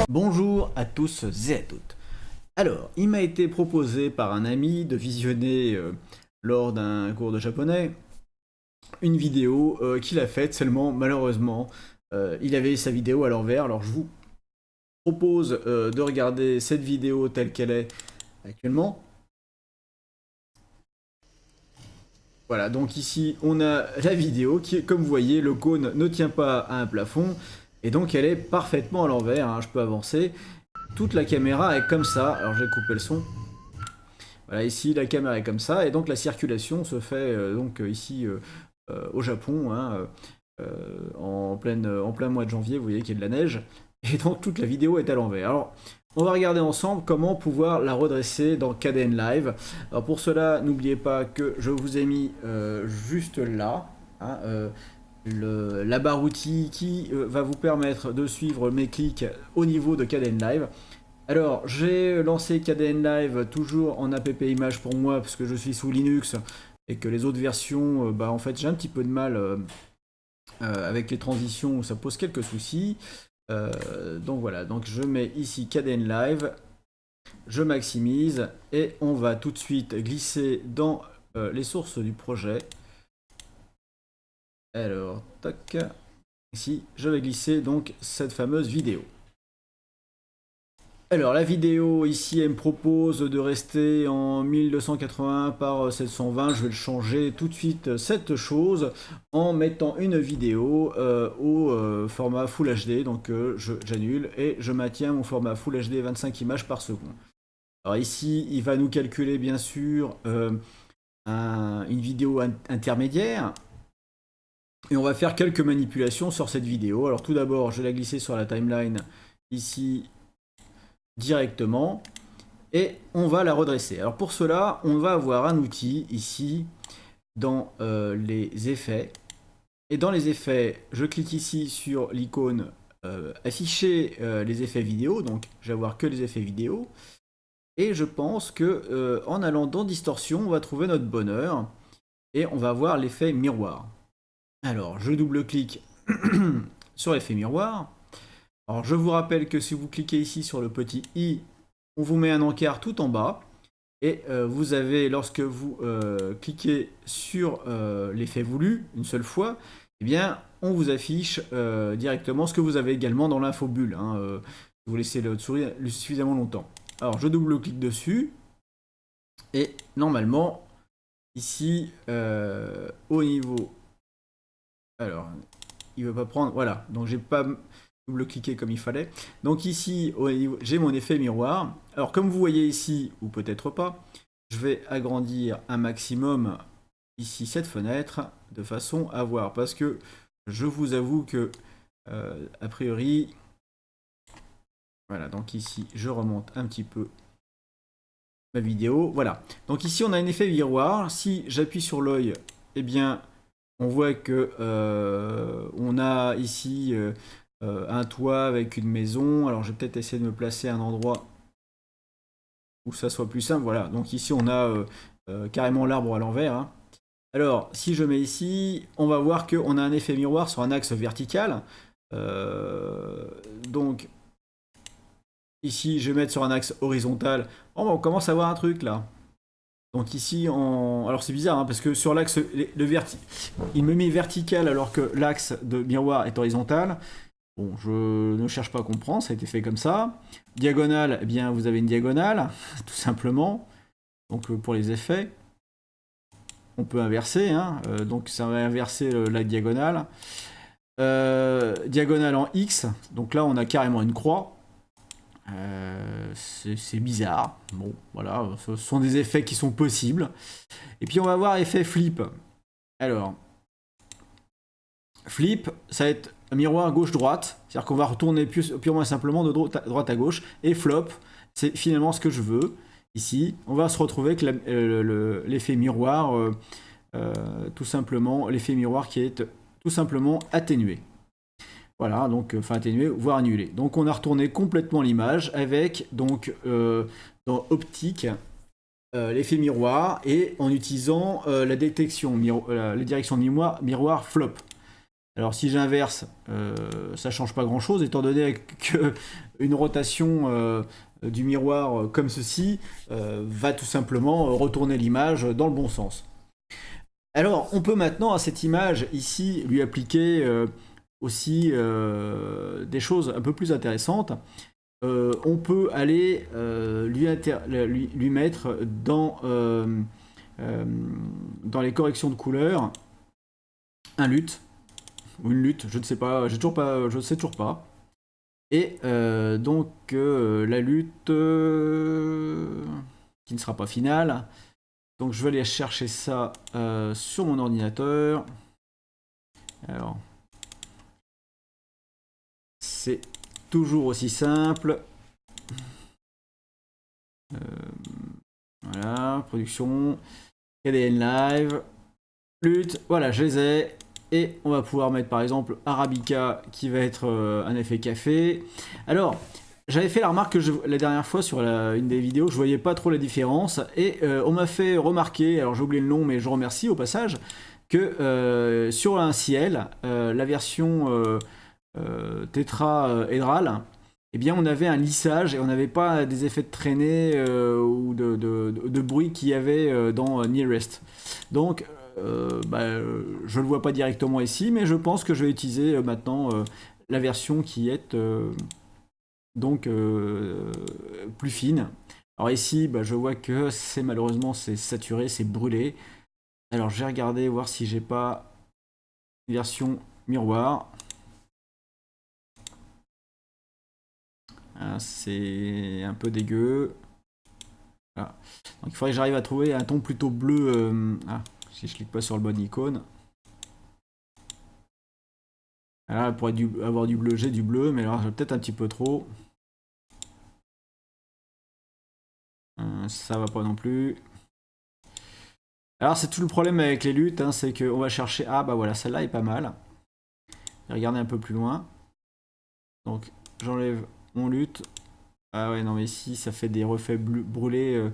Bonjour à tous et à toutes. Alors, il m'a été proposé par un ami de visionner lors d'un cours de japonais une vidéo qu'il a faite, seulement malheureusement il avait sa vidéo à l'envers. Alors je vous propose de regarder cette vidéo telle qu'elle est actuellement. Voilà, donc ici on a la vidéo qui, comme vous voyez, le cône ne tient pas à un plafond et donc elle est parfaitement à l'envers, hein. Je peux avancer. Toute la caméra est comme ça. Alors je vais couper le son. Voilà, ici la caméra est comme ça et donc la circulation se fait ici au Japon, hein, en plein mois de janvier. Vous voyez qu'il y a de la neige et donc toute la vidéo est à l'envers. Alors on va regarder ensemble comment pouvoir la redresser dans Kdenlive. Alors pour cela, n'oubliez pas que je vous ai mis juste là, hein, la barre outil qui va vous permettre de suivre mes clics au niveau de Kdenlive. Alors j'ai lancé Kdenlive toujours en app image pour moi parce que je suis sous Linux et que les autres versions, en fait j'ai un petit peu de mal avec les transitions, ça pose quelques soucis. Donc voilà, donc je mets ici Kdenlive, je maximise et on va tout de suite glisser dans les sources du projet. Alors, tac, ici je vais glisser donc cette fameuse vidéo. Alors la vidéo ici elle me propose de rester en 1280 par 720, je vais le changer tout de suite cette chose en mettant une vidéo au format Full HD, donc j'annule et je maintiens mon format Full HD 25 images par seconde. Alors ici il va nous calculer bien sûr une vidéo intermédiaire et on va faire quelques manipulations sur cette vidéo. Alors tout d'abord je vais la glisser sur la timeline ici directement et on va la redresser. Alors pour cela on va avoir un outil ici dans les effets et dans les effets je clique ici sur l'icône afficher les effets vidéo, donc je vais avoir que les effets vidéo et je pense que en allant dans distorsion on va trouver notre bonheur et on va avoir l'effet miroir. Alors je double clique sur l'effet miroir. Alors je vous rappelle que si vous cliquez ici sur le petit i, on vous met un encart tout en bas et vous avez, lorsque vous cliquez sur l'effet voulu une seule fois, eh bien on vous affiche directement ce que vous avez également dans l'info bulle, hein, vous laissez votre souris suffisamment longtemps. Alors je double clique dessus et normalement ici au niveau, alors il ne veut pas prendre, voilà, donc j'ai pas double-cliquer comme il fallait. Donc ici, j'ai mon effet miroir. Alors comme vous voyez ici, ou peut-être pas, je vais agrandir un maximum ici cette fenêtre de façon à voir. Parce que je vous avoue que, a priori, voilà, donc ici, je remonte un petit peu ma vidéo. Voilà, donc ici on a un effet miroir. Si j'appuie sur l'œil, eh bien, on voit que on a ici un toit avec une maison. Alors je vais peut-être essayer de me placer à un endroit où ça soit plus simple. Voilà, donc ici on a carrément l'arbre à l'envers, hein. Alors si je mets ici, on va voir qu'on a un effet miroir sur un axe vertical. Donc ici je vais mettre sur un axe horizontal. Oh, on commence à voir un truc là. Donc ici, alors c'est bizarre, hein, parce que sur l'axe, il me met vertical alors que l'axe de miroir est horizontal. Bon, je ne cherche pas à comprendre, ça a été fait comme ça. Diagonale, eh bien vous avez une diagonale, tout simplement. Donc pour les effets, on peut inverser, hein, donc ça va inverser la diagonale. Diagonale en X, donc là on a carrément une croix. C'est bizarre. Bon, voilà, ce sont des effets qui sont possibles. Et puis on va voir effet flip. Alors, flip, ça va être un miroir gauche-droite, c'est-à-dire qu'on va retourner purement et simplement de droite à gauche. Et flop, c'est finalement ce que je veux. ici, on va se retrouver avec l'effet miroir, tout simplement, l'effet miroir qui est tout simplement atténué. Voilà, donc, enfin atténué, voire annulé. Donc on a retourné complètement l'image avec, donc, dans optique, l'effet miroir et en utilisant la détection, la direction de miroir flop. Alors si j'inverse, ça change pas grand chose étant donné que une rotation du miroir comme ceci va tout simplement retourner l'image dans le bon sens. Alors on peut maintenant à cette image ici lui appliquer aussi des choses un peu plus intéressantes. On peut aller lui mettre dans les corrections de couleurs un lutte ou une lutte, je ne sais pas, je ne sais toujours pas. Et donc la lutte qui ne sera pas finale. Donc je vais aller chercher ça sur mon ordinateur. Alors c'est toujours aussi simple. Voilà, production, KDN Live, lutte, voilà, je les ai. Et on va pouvoir mettre par exemple Arabica qui va être un effet café. Alors, j'avais fait la remarque que la dernière fois sur une des vidéos, je voyais pas trop la différence. Et on m'a fait remarquer, alors j'ai oublié le nom mais je remercie au passage, que sur un ciel, la version tétraédrale, eh bien on avait un lissage et on n'avait pas des effets de traînée ou de bruit qu'il y avait dans Nearest. Donc je le vois pas directement ici, mais je pense que je vais utiliser maintenant la version qui est donc plus fine. Alors ici, je vois que malheureusement c'est saturé, c'est brûlé. Alors je vais regarder voir si j'ai pas une version miroir. Ah, c'est un peu dégueu. Voilà. Donc il faudrait que j'arrive à trouver un ton plutôt bleu. Si je clique pas sur le bon icône. Là, elle pourrait avoir du bleu, j'ai du bleu, mais alors peut-être un petit peu trop. Ça va pas non plus. Alors c'est tout le problème avec les luttes, hein, c'est qu'on va chercher... Ah bah voilà, celle-là est pas mal. Regardez un peu plus loin. Donc j'enlève mon lutte. Ah ouais, non mais ici ça fait des reflets brûlés,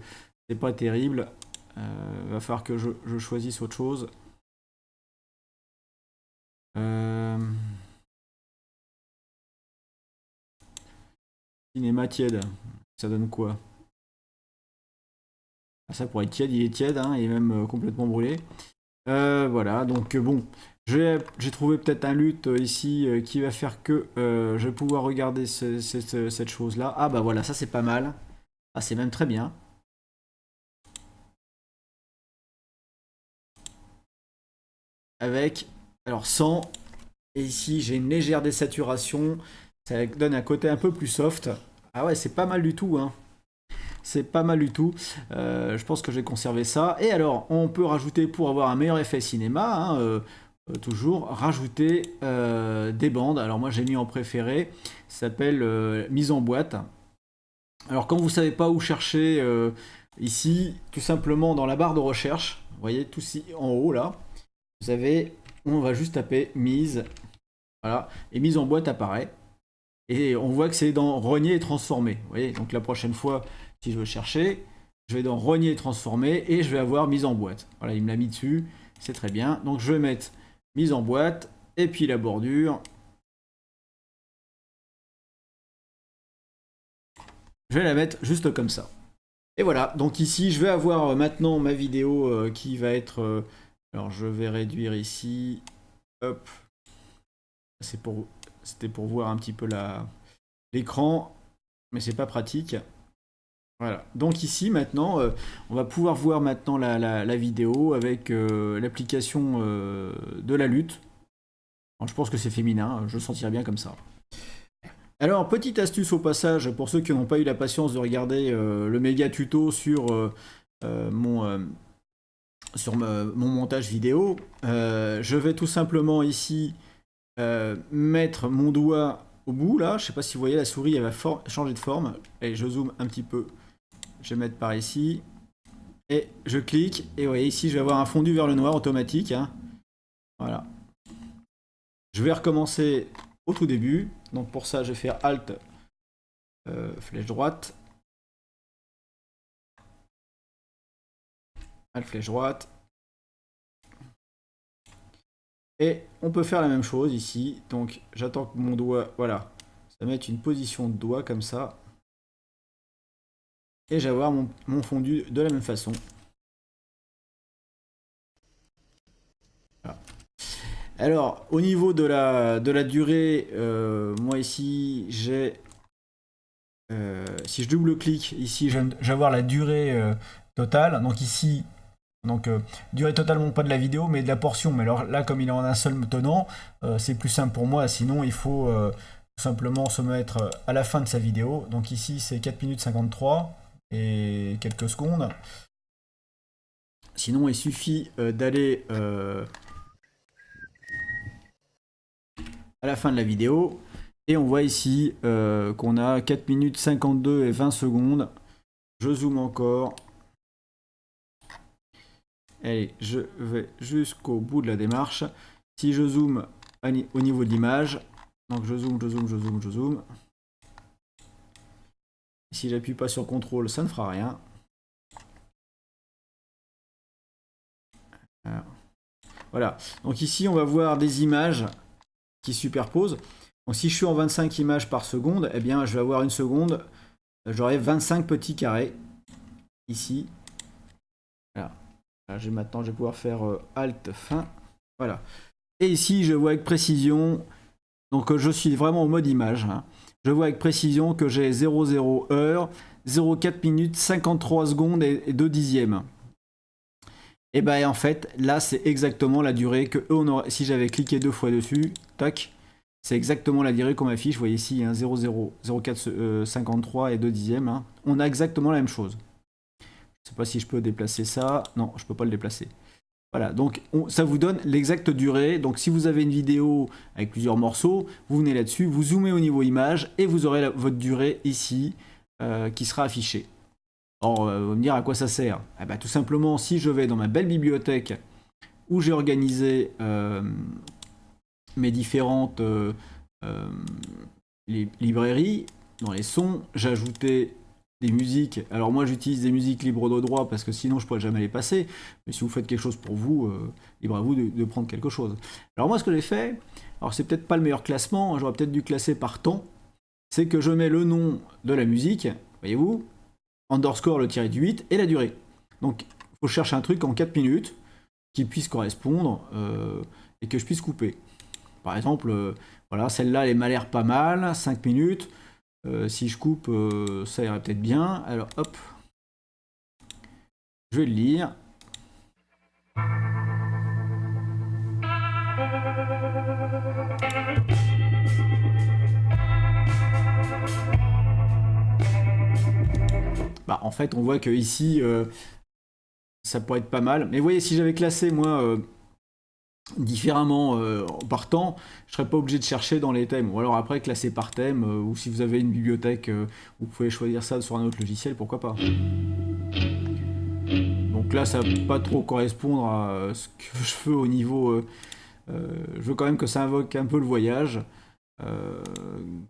c'est pas terrible. Va falloir que je choisisse autre chose. Cinéma tiède, ça donne quoi? Ah, ça pourrait être tiède, il est tiède, hein, il est même complètement brûlé. Voilà, donc bon, j'ai trouvé peut-être un lutte ici qui va faire que je vais pouvoir regarder cette chose-là. Ah bah voilà, ça c'est pas mal. Ah, c'est même très bien. Avec, alors 100, et ici j'ai une légère désaturation, ça donne un côté un peu plus soft. Ah ouais, c'est pas mal du tout, hein. C'est pas mal du tout. Je pense que je vais conserver ça. Et alors, on peut rajouter, pour avoir un meilleur effet cinéma, hein, toujours, rajouter des bandes. Alors moi, j'ai mis en préféré. Ça s'appelle mise en boîte. Alors, quand vous ne savez pas où chercher, ici, tout simplement dans la barre de recherche, vous voyez, tout ici en haut, là, vous avez, on va juste taper mise. Voilà. Et mise en boîte apparaît. Et on voit que c'est dans renier et transformer. Vous voyez, donc la prochaine fois, si je veux chercher, je vais dans renier et transformer et je vais avoir mise en boîte. Voilà, il me l'a mis dessus, c'est très bien. Donc je vais mettre mise en boîte et puis la bordure. Je vais la mettre juste comme ça. Et voilà, donc ici je vais avoir maintenant ma vidéo qui va être... alors je vais réduire ici. Hop. C'était pour voir un petit peu l'écran, mais c'est pas pratique. Voilà. Donc ici maintenant, on va pouvoir voir maintenant la vidéo avec l'application de la lutte. Alors, je pense que c'est féminin, je le sentirais bien comme ça. Alors, petite astuce au passage, pour ceux qui n'ont pas eu la patience de regarder le méga tuto sur, mon montage vidéo, je vais tout simplement ici mettre mon doigt au bout, là. Je ne sais pas si vous voyez, la souris elle va changer de forme. Et je zoome un petit peu je vais mettre par ici. Et je clique, et vous voyez ici, je vais avoir un fondu vers le noir automatique. Hein. Voilà. Je vais recommencer au tout début. Donc pour ça, je vais faire Alt, flèche droite. Alt, flèche droite. Et on peut faire la même chose ici. Donc j'attends que mon doigt, voilà, ça va mettre une position de doigt comme ça. Et je vais avoir mon fondu de la même façon. Voilà. Alors, au niveau de la durée, moi ici, j'ai... si je double-clique, ici, je vais avoir la durée totale. Donc ici, durée totalement pas de la vidéo, mais de la portion. Mais alors là, comme il est en un seul tenant, c'est plus simple pour moi. Sinon, il faut tout simplement se mettre à la fin de sa vidéo. Donc ici, c'est 4 minutes 53 et quelques secondes. Sinon, il suffit d'aller à la fin de la vidéo. Et on voit ici qu'on a 4 minutes 52 et 20 secondes. Je zoome encore. Allez, je vais jusqu'au bout de la démarche. Si je zoome au niveau de l'image, donc je zoome, je zoome, je zoome, je zoome. Si j'appuie pas sur CTRL, ça ne fera rien. Voilà. Donc ici, on va voir des images qui superposent. Donc si je suis en 25 images par seconde, eh bien, je vais avoir une seconde. J'aurai 25 petits carrés. Ici. Voilà. Là, maintenant, je vais pouvoir faire Alt, fin. Voilà. Et ici, je vois avec précision. Donc, je suis vraiment au mode image. Hein. Je vois avec précision que j'ai 00 heure, 04 minutes, 53 secondes et 2 dixièmes. Et bien, en fait, là, c'est exactement la durée que eux, on aurait. Si j'avais cliqué 2 fois dessus, tac, c'est exactement la durée qu'on m'affiche. Vous voyez ici, hein, 00, 04, 53 et 2 dixièmes. Hein. On a exactement la même chose. Je ne sais pas si je peux déplacer ça. Non, je ne peux pas le déplacer. Voilà, donc ça vous donne l'exacte durée. Donc si vous avez une vidéo avec plusieurs morceaux, vous venez là-dessus, vous zoomez au niveau image et vous aurez votre durée ici qui sera affichée. Alors, vous me dire à quoi ça sert? Eh ben, tout simplement, si je vais dans ma belle bibliothèque où j'ai organisé mes différentes librairies, dans les sons, j'ai ajouté des musiques. Alors moi j'utilise des musiques libres de droit parce que sinon je pourrais jamais les passer. Mais si vous faites quelque chose pour vous, libre à vous de prendre quelque chose. Alors moi ce que j'ai fait, alors c'est peut-être pas le meilleur classement, hein, j'aurais peut-être dû classer par temps, c'est que je mets le nom de la musique, voyez-vous, underscore le tiré du 8 et la durée. Donc il faut chercher un truc en 4 minutes qui puisse correspondre et que je puisse couper. Par exemple, voilà, celle-là elle m'a l'air pas mal, 5 minutes. Si je coupe, ça irait peut-être bien. Alors hop, je vais le lire. Bah, en fait, on voit que ici, ça pourrait être pas mal. Mais vous voyez, si j'avais classé moi différemment par temps, je serais pas obligé de chercher dans les thèmes. Ou alors après classer par thème, ou si vous avez une bibliothèque, vous pouvez choisir ça sur un autre logiciel, pourquoi pas. Donc là, ça va pas trop correspondre à ce que je veux au niveau. Je veux quand même que ça invoque un peu le voyage.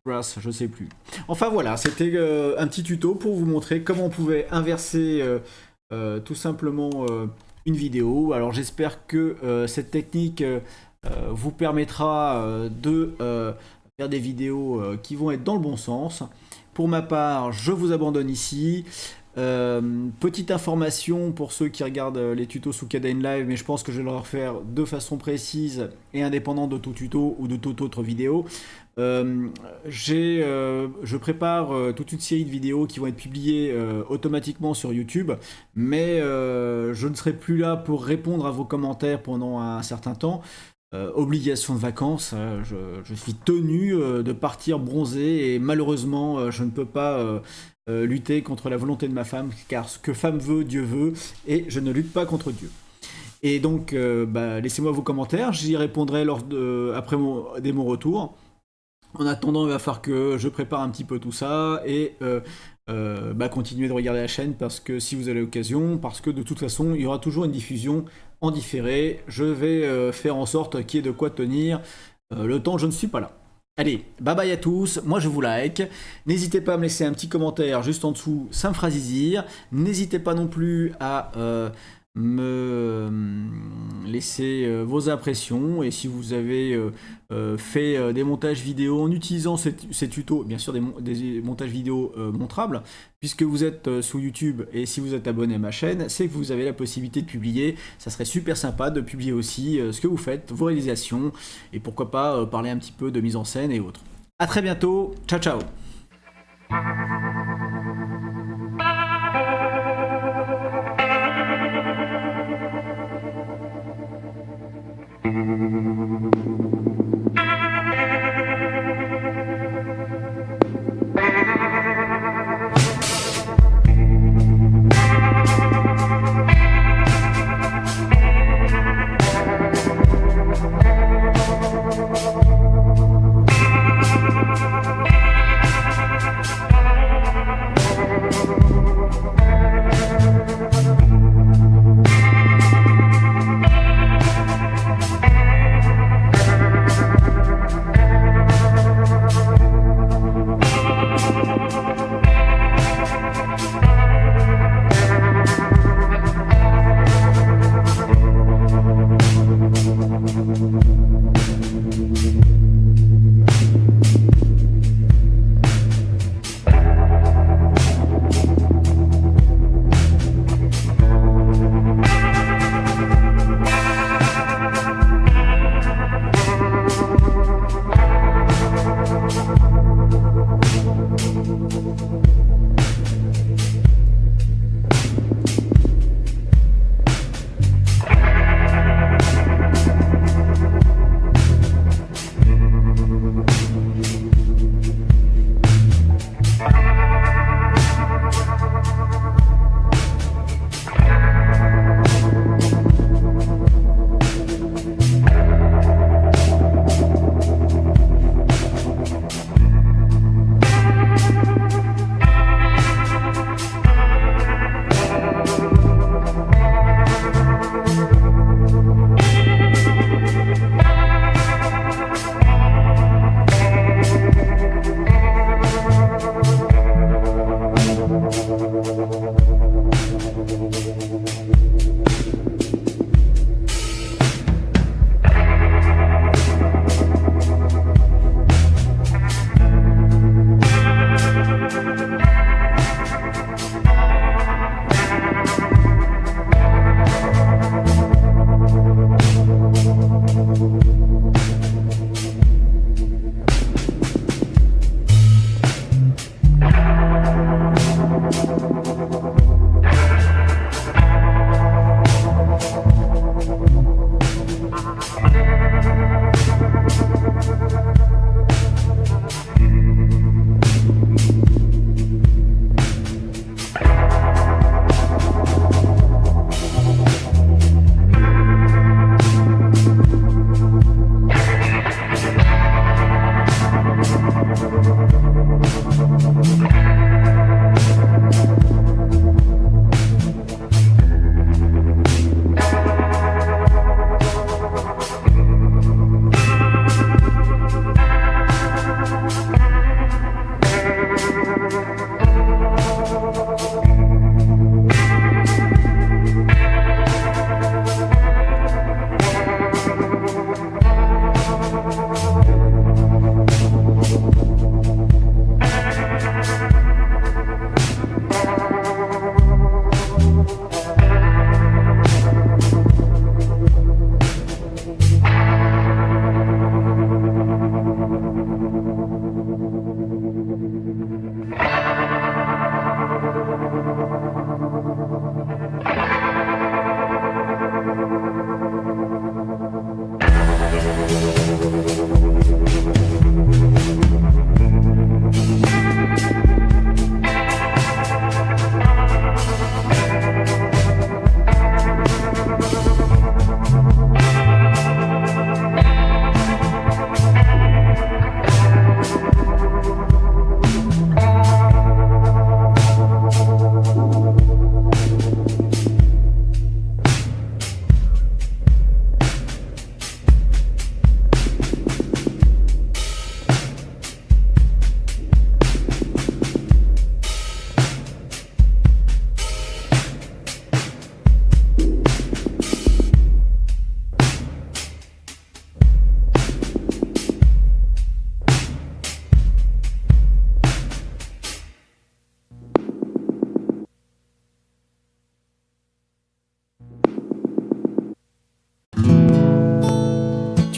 Grass, je sais plus. Enfin voilà, c'était un petit tuto pour vous montrer comment on pouvait inverser tout simplement une vidéo. Alors j'espère que cette technique vous permettra de faire des vidéos qui vont être dans le bon sens. Pour ma part, je vous abandonne ici. Petite information pour ceux qui regardent les tutos sous Kden Live, mais je pense que je vais le refaire de façon précise et indépendante de tout tuto ou de toute autre vidéo. Je prépare toute une série de vidéos qui vont être publiées automatiquement sur YouTube, mais je ne serai plus là pour répondre à vos commentaires pendant un certain temps. Obligation de vacances, je suis tenu de partir bronzer et malheureusement je ne peux pas lutter contre la volonté de ma femme, car ce que femme veut, Dieu veut, et je ne lutte pas contre Dieu. Et donc laissez-moi vos commentaires, j'y répondrai après mon retour. En attendant, il va falloir que je prépare un petit peu tout ça et continuez de regarder la chaîne parce que si vous avez l'occasion, parce que de toute façon, il y aura toujours une diffusion en différé. Je vais faire en sorte qu'il y ait de quoi tenir le temps où je ne suis pas là. Allez, bye bye à tous, moi je vous like. N'hésitez pas à me laisser un petit commentaire juste en dessous, ça me fera zizir. N'hésitez pas non plus à me laisser vos impressions, et si vous avez fait des montages vidéo en utilisant ces tutos, bien sûr des montages vidéo montrables, puisque vous êtes sous YouTube et si vous êtes abonné à ma chaîne, c'est que vous avez la possibilité de publier. Ça serait super sympa de publier aussi ce que vous faites, vos réalisations, et pourquoi pas parler un petit peu de mise en scène et autres. A très bientôt, ciao ciao.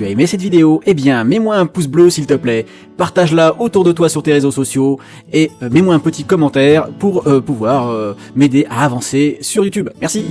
tu as aimé cette vidéo, eh bien mets-moi un pouce bleu s'il te plaît, partage-la autour de toi sur tes réseaux sociaux et mets-moi un petit commentaire pour pouvoir m'aider à avancer sur YouTube. Merci.